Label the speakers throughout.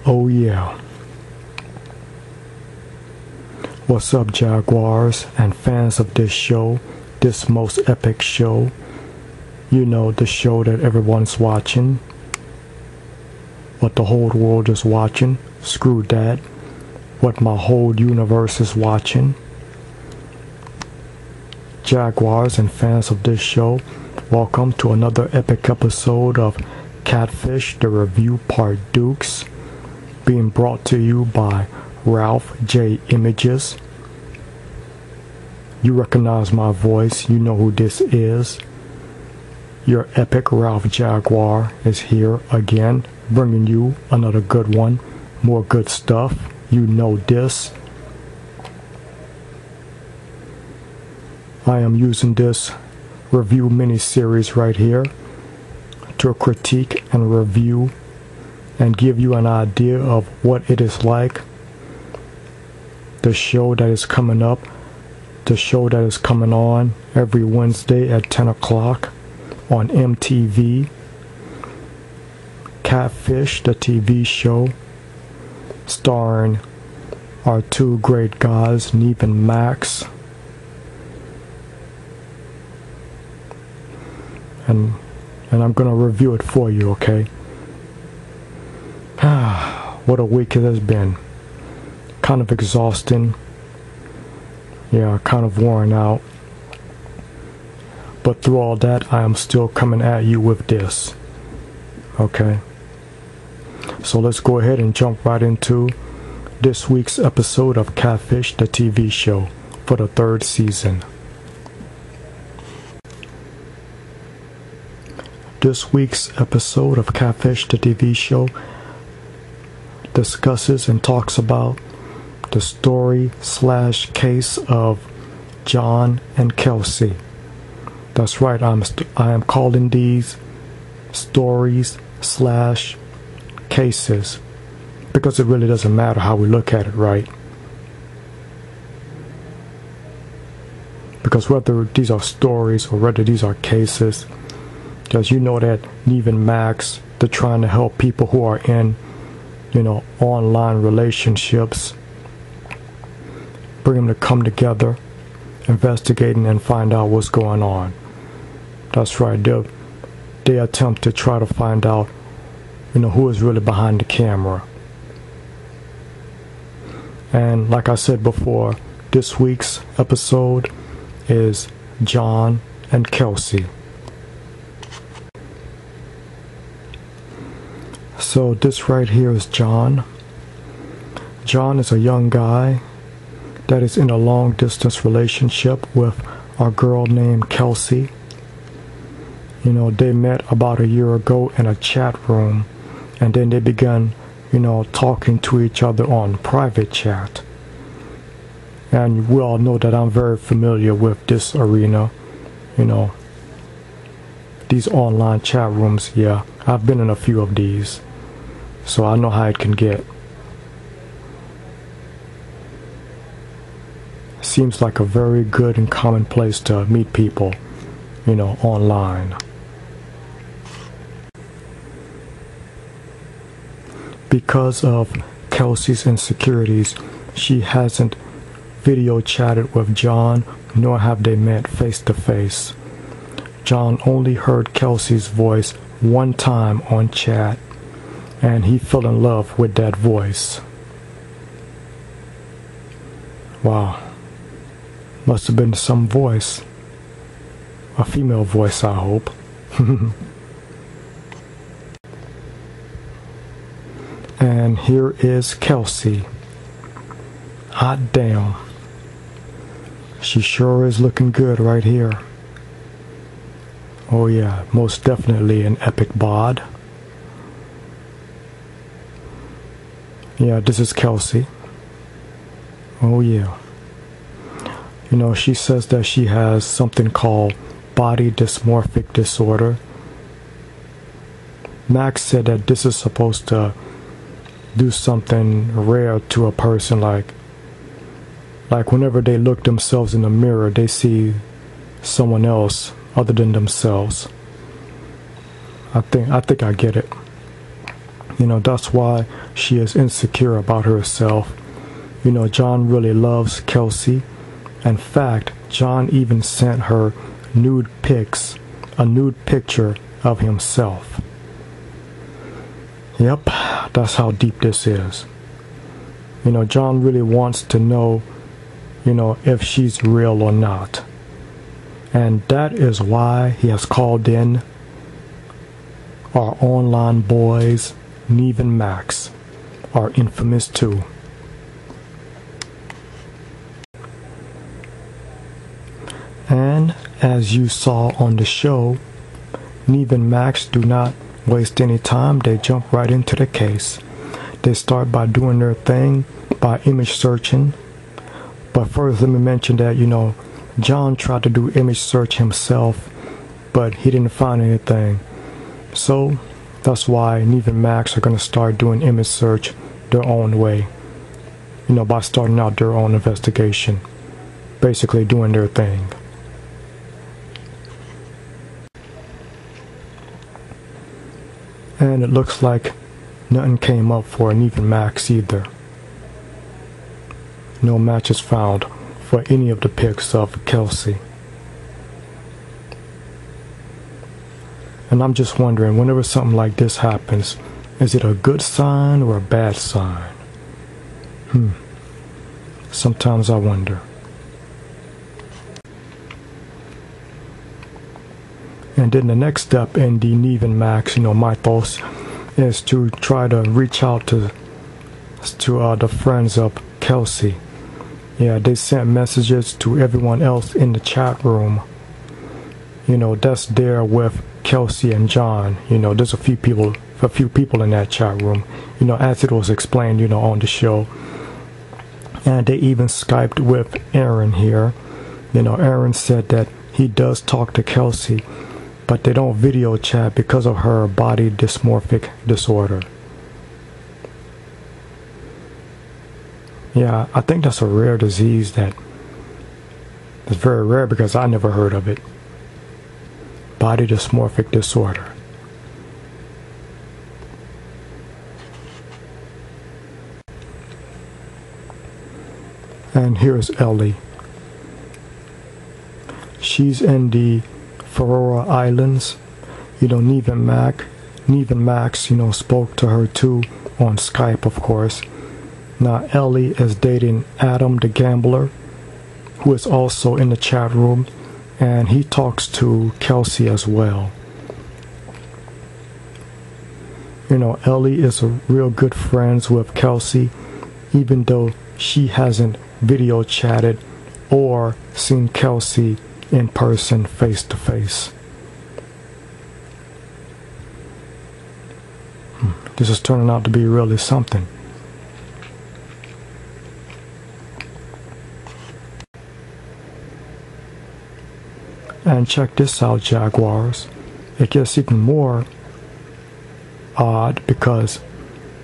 Speaker 1: Oh yeah. What's up, Jaguars and fans of this show, this most epic show? You know, the show that everyone's watching. What the whole world is watching. Screw that. What my whole universe is watching. Jaguars and fans of this show, welcome to another epic episode of Catfish, the review part Dukes, being brought to you by Ralph J. Images. You recognize my voice, you know who this is. Your epic Ralph Jaguar is here again, bringing you another good one, more good stuff. You know this. I am using this review mini-series right here to critique and review and give you an idea of what it is like. The show that is coming up, the show that is coming on every Wednesday at 10 o'clock on MTV. Catfish, the TV show, starring our two great guys, Nev and Max. And I'm gonna review it for you, okay? What a week it has been. Kind of exhausting. Yeah, kind of worn out. But through all that, I am still coming at you with this. Okay? So let's go ahead and jump right into this week's episode of Catfish, the TV show, for the 3rd season. This week's episode of Catfish, the TV show, discusses and talks about the story/case of John and Kelsey. That's right, I am calling these stories/cases because it really doesn't matter how we look at it, right? Because whether these are stories or whether these are cases, because you know that Nev and Max, they're trying to help people who are in, online relationships, bring them to come together, investigating and find out what's going on. That's right, they attempt to try to find out, who is really behind the camera. And like I said before, this week's episode is John and Kelsey. So this right here is John. John is a young guy that is in a long distance relationship with a girl named Kelsey. They met about a year ago in a chat room, and then they began, talking to each other on private chat. And we all know that I'm very familiar with this arena, these online chat rooms. Yeah, I've been in a few of these. So I know how it can get. Seems like a very good and common place to meet people, online. Because of Kelsey's insecurities, she hasn't video chatted with John, nor have they met face to face. John only heard Kelsey's voice one time on chat, and he fell in love with that voice. Wow. Must have been some voice. A female voice, I hope. And here is Kelsey. Hot damn. She sure is looking good right here. Oh yeah, most definitely an epic bod. Yeah, this is Kelsey. Oh yeah. She says that she has something called body dysmorphic disorder. Max said that this is supposed to do something rare to a person, like whenever they look themselves in the mirror, they see someone else other than themselves. I think I get it. That's why she is insecure about herself. John really loves Kelsey. In fact, John even sent her nude pics, a nude picture of himself. Yep, that's how deep this is. John really wants to know, if she's real or not. And that is why he has called in our online boys, Nev and Max, our infamous two. And as you saw on the show, Nev and Max do not waste any time. They jump right into the case. They start by doing their thing, by image searching. But first, let me mention that, John tried to do image search himself, but he didn't find anything. So that's why Nev and Max are going to start doing image search their own way, by starting out their own investigation, basically doing their thing. And it looks like nothing came up for Nev and Max either. No matches found for any of the pics of Kelsey. And I'm just wondering, whenever something like this happens, is it a good sign or a bad sign? Sometimes I wonder. And then the next step in the Nev and Max, mythos, is to try to reach out to the friends of Kelsey. Yeah, they sent messages to everyone else in the chat room. That's there with Kelsey and John. There's a few people in that chat room. As it was explained, on the show. And they even Skyped with Aaron here. Aaron said that he does talk to Kelsey, but they don't video chat because of her body dysmorphic disorder. Yeah, I think that's a rare disease that's very rare because I never heard of it. Body dysmorphic disorder. And here's Ellie. She's in the Faroe Islands. Nev and Max, spoke to her too on Skype, of course. Now Ellie is dating Adam the gambler, who is also in the chat room, and he talks to Kelsey as well. Ellie is a real good friends with Kelsey, even though she hasn't video chatted or seen Kelsey in person face to face. This is turning out to be really something. And check this out, Jaguars. It gets even more odd because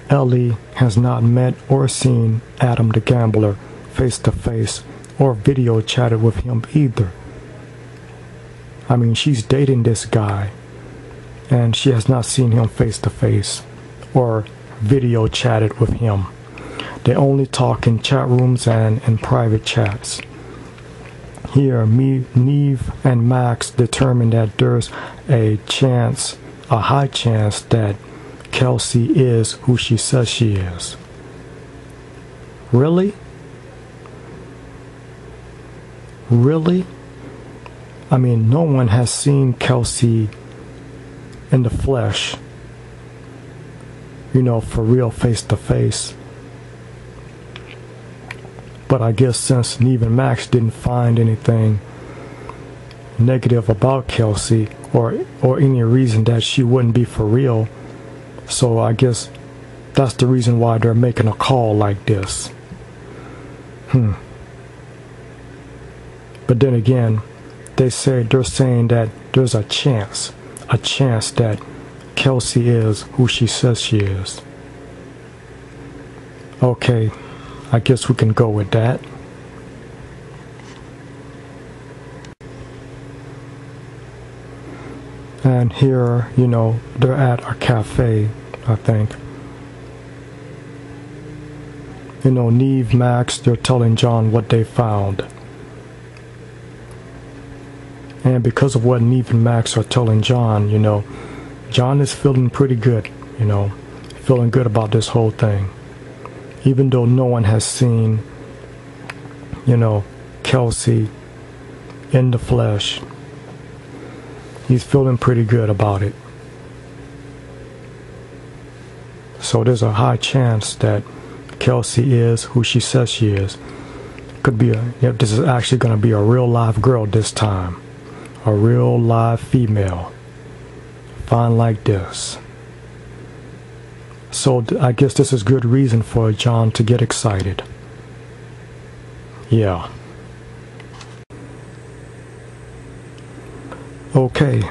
Speaker 1: Ellie has not met or seen Adam the gambler face to face or video chatted with him either. I mean, she's dating this guy and she has not seen him face to face or video chatted with him. They only talk in chat rooms and in private chats. Here, Nev and Max determined that there's a high chance that Kelsey is who she says she is. Really? Really? I mean, no one has seen Kelsey in the flesh, for real, face to face. But I guess since Nev and Max didn't find anything negative about Kelsey or any reason that she wouldn't be for real, so I guess that's the reason why they're making a call like this. But then again, they're saying that there's a chance that Kelsey is who she says she is. Okay, I guess we can go with that. And here, they're at a cafe, I think. Nev, Max, they're telling John what they found. And because of what Nev and Max are telling John, John is feeling pretty good, feeling good about this whole thing. Even though no one has seen, Kelsey in the flesh, he's feeling pretty good about it. So there's a high chance that Kelsey is who she says she is. Could be this is actually going to be a real live girl this time. A real live female. Fine like this. So I guess this is good reason for John to get excited. Yeah. Okay,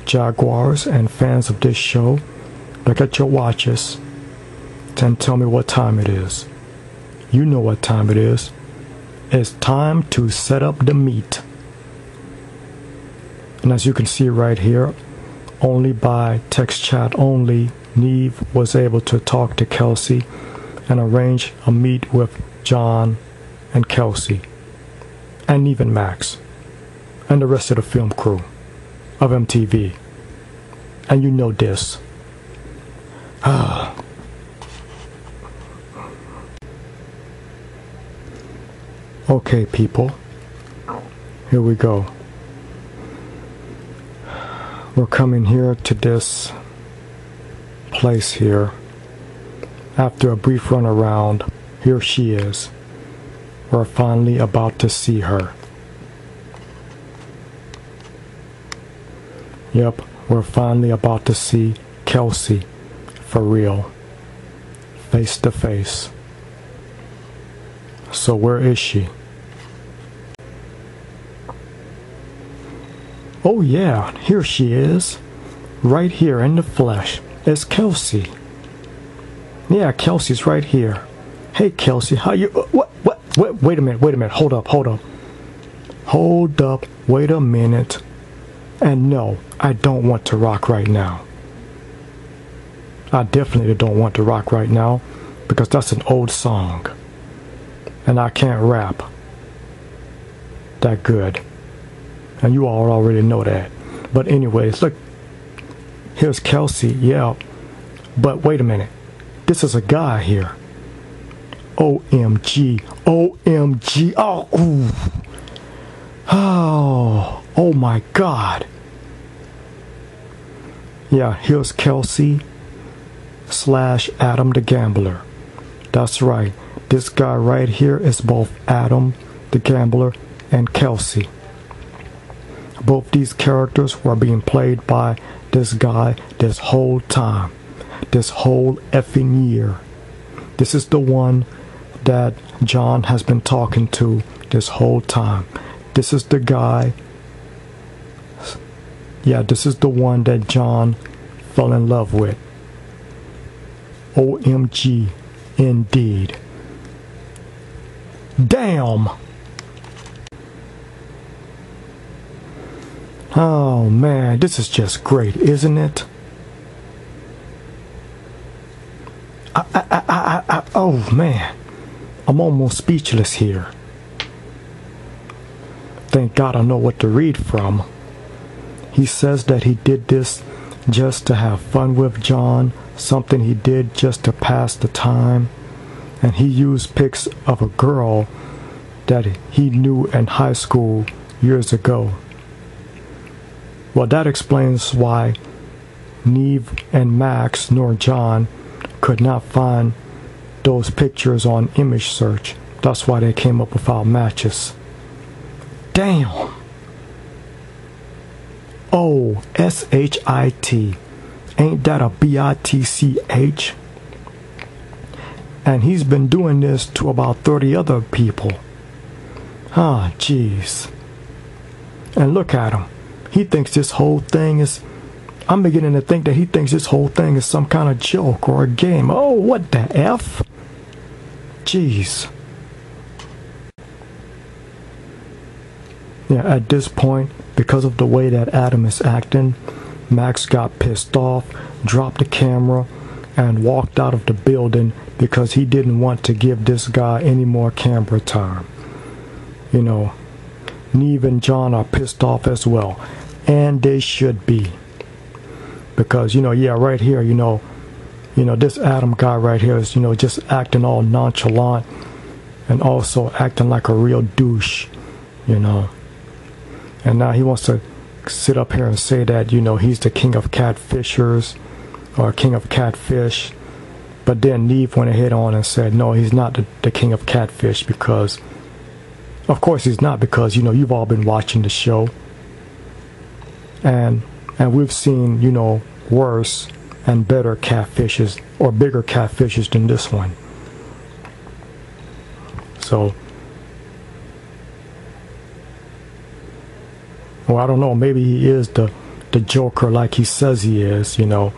Speaker 1: Jaguars and fans of this show, look at your watches and tell me what time it is. You know what time it is. It's time to set up the meat. And as you can see right here, only by text chat only, Nev was able to talk to Kelsey and arrange a meet with John and Kelsey and Nev and Max and the rest of the film crew of MTV. And you know this. Okay, people. Here we go. We're coming here to this place here. After a brief run around, here she is. We're finally about to see her. Yep, we're finally about to see Kelsey for real. Face to face. So where is she? Oh yeah, here she is. Right here in the flesh. It's Kelsey. Yeah, Kelsey's right here. Hey Kelsey, how you... Wait a minute. Hold up. Wait a minute. And no, I don't want to rock right now. I definitely don't want to rock right now because that's an old song. And I can't rap that good. And you all already know that. But anyways, look. Here's Kelsey, yeah. But wait a minute. This is a guy here. OMG. Oh my God. Yeah, here's Kelsey / Adam the Gambler. That's right. This guy right here is both Adam the Gambler and Kelsey. Both these characters were being played by this guy this whole time. This whole effing year. This is the one that John has been talking to this whole time. This is the guy. Yeah, this is the one that John fell in love with. OMG, indeed. Damn! Oh man, this is just great, isn't it? Oh man, I'm almost speechless here. Thank God I know what to read from. He says that he did this just to have fun with John, something he did just to pass the time, and he used pics of a girl that he knew in high school years ago. Well, that explains why Nev and Max nor John could not find those pictures on image search. That's why they came up without matches. Damn! Oh, S-H-I-T. Ain't that a B-I-T-C-H? And he's been doing this to about 30 other people. Ah, jeez. And look at him. He thinks this whole thing is... I'm beginning to think that he thinks this whole thing is some kind of joke or a game. Oh, what the F? Jeez. Yeah, at this point, because of the way that Adam is acting, Max got pissed off, dropped the camera, and walked out of the building because he didn't want to give this guy any more camera time. You know, Nev and John are pissed off as well, and they should be, because yeah, right here, this Adam guy right here is just acting all nonchalant and also acting like a real douche, and now he wants to sit up here and say that he's the king of catfishers or king of catfish. But then Nev went ahead on and said no, he's not the king of catfish, because of course he's not, because you've all been watching the show, and we've seen worse and better catfishes, or bigger catfishes than this one. So, well, I don't know, maybe he is the Joker like he says he is, doing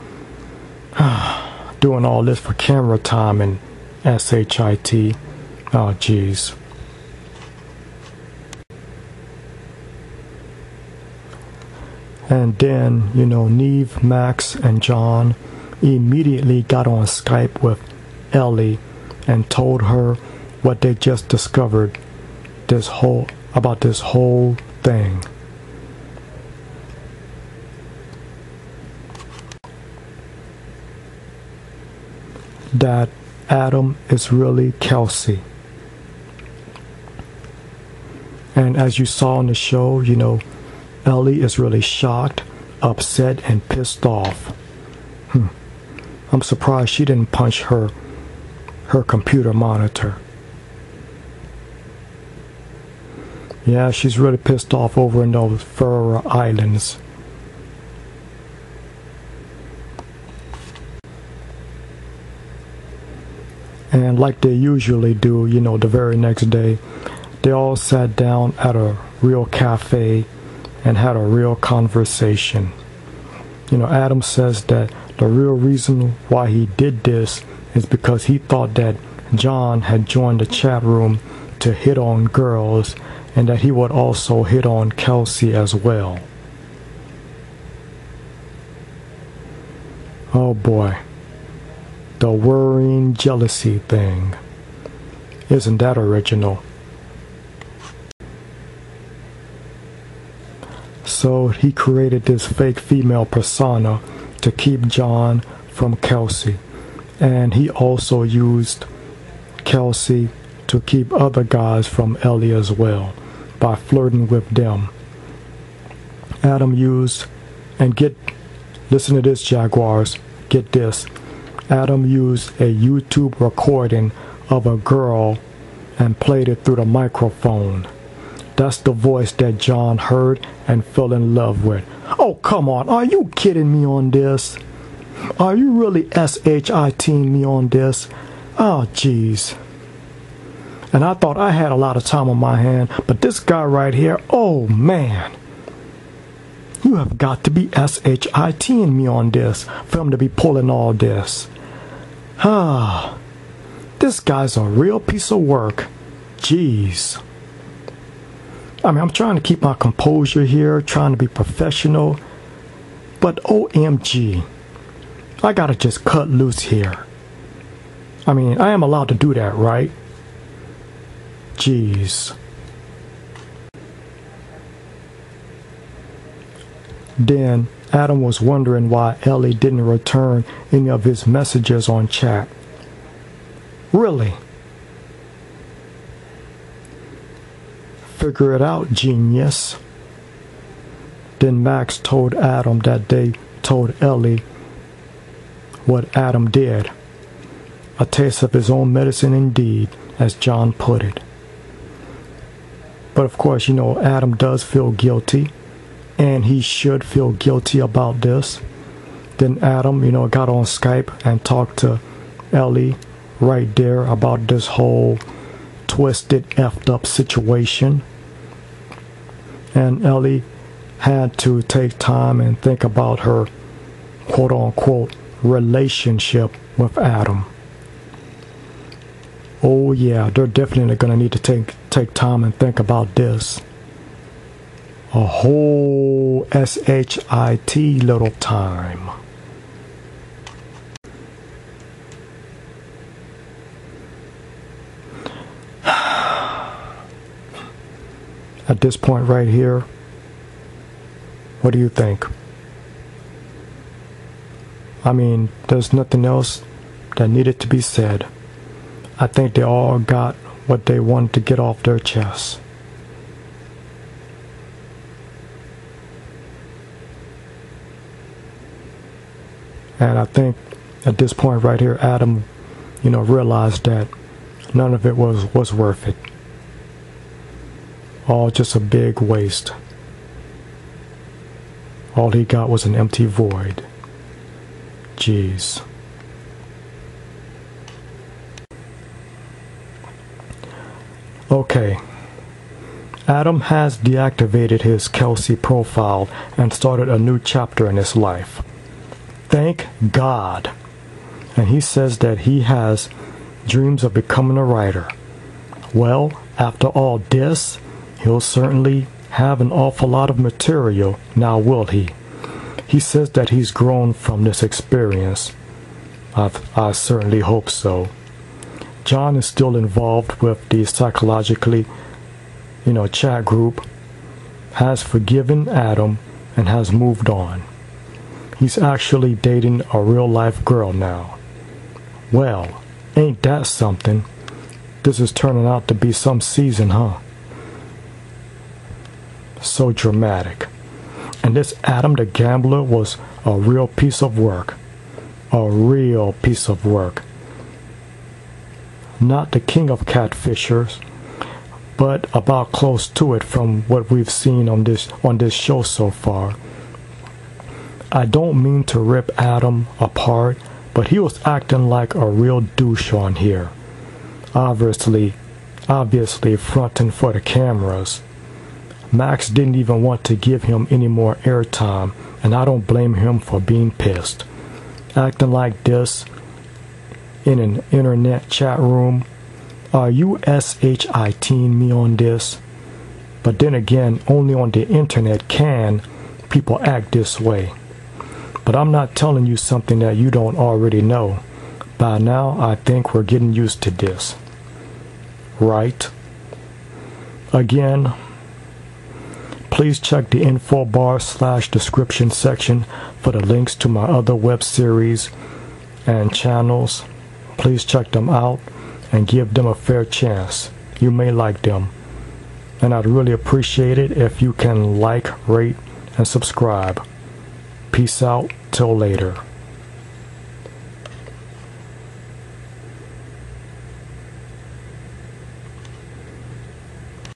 Speaker 1: all this for camera time and shit. Oh jeez. And then, Nev, Max, and John immediately got on Skype with Ellie and told her what they just discovered about this whole thing. That Adam is really Kelsey. And as you saw in the show, Ellie is really shocked, upset, and pissed off. I'm surprised she didn't punch her computer monitor. Yeah, she's really pissed off over in those Faroe Islands. And like they usually do, the very next day, they all sat down at a real cafe and had a real conversation. Adam says that the real reason why he did this is because he thought that John had joined the chat room to hit on girls, and that he would also hit on Kelsey as well. Oh boy. The worrying jealousy thing. Isn't that original? So he created this fake female persona to keep John from Kelsey. And he also used Kelsey to keep other guys from Ellie as well, by flirting with them. Adam used, and listen to this, Jaguars, get this. Adam used a YouTube recording of a girl and played it through the microphone. That's the voice that John heard and fell in love with. Oh, come on. Are you kidding me on this? Are you really SHITing me on this? Oh, jeez. And I thought I had a lot of time on my hand, but this guy right here, oh, man. You have got to be SHITing me on this for him to be pulling all this. This guy's a real piece of work. Jeez. I mean, I'm trying to keep my composure here, trying to be professional, but OMG, I gotta just cut loose here. I mean, I am allowed to do that, right? Jeez. Then Adam was wondering why Ellie didn't return any of his messages on chat. Really? Figure it out, genius. Then Max told Adam that they told Ellie what Adam did. A taste of his own medicine indeed, as John put it. But of course, Adam does feel guilty, and he should feel guilty about this. Then Adam, got on Skype and talked to Ellie right there about this whole twisted, effed up situation. And Ellie had to take time and think about her quote unquote relationship with Adam. Oh yeah, they're definitely gonna need to take time and think about this. A whole SHIT little time. At this point right here, what do you think? I mean, there's nothing else that needed to be said. I think they all got what they wanted to get off their chests. And I think at this point right here, Adam, realized that none of it was worth it. All just a big waste. All he got was an empty void. Jeez. Okay. Adam has deactivated his Kelsey profile and started a new chapter in his life. Thank God. And he says that he has dreams of becoming a writer. Well, after all this, he'll certainly have an awful lot of material, now will he? He says that he's grown from this experience. I certainly hope so. John is still involved with the psychologically, chat group, has forgiven Adam, and has moved on. He's actually dating a real-life girl now. Well, ain't that something? This is turning out to be some season, huh? So dramatic. And this Adam the Gambler was a real piece of work. A real piece of work. Not the king of catfishers, but about close to it from what we've seen on this show so far. I don't mean to rip Adam apart, but he was acting like a real douche on here. Obviously fronting for the cameras. Max didn't even want to give him any more airtime, and I don't blame him for being pissed. Acting like this in an internet chat room. Are you SHITing me on this? But then again, only on the internet can people act this way. But I'm not telling you something that you don't already know. By now, I think we're getting used to this. Right? Again, please check the info bar/description section for the links to my other web series and channels. Please check them out and give them a fair chance. You may like them. And I'd really appreciate it if you can like, rate, and subscribe. Peace out till later.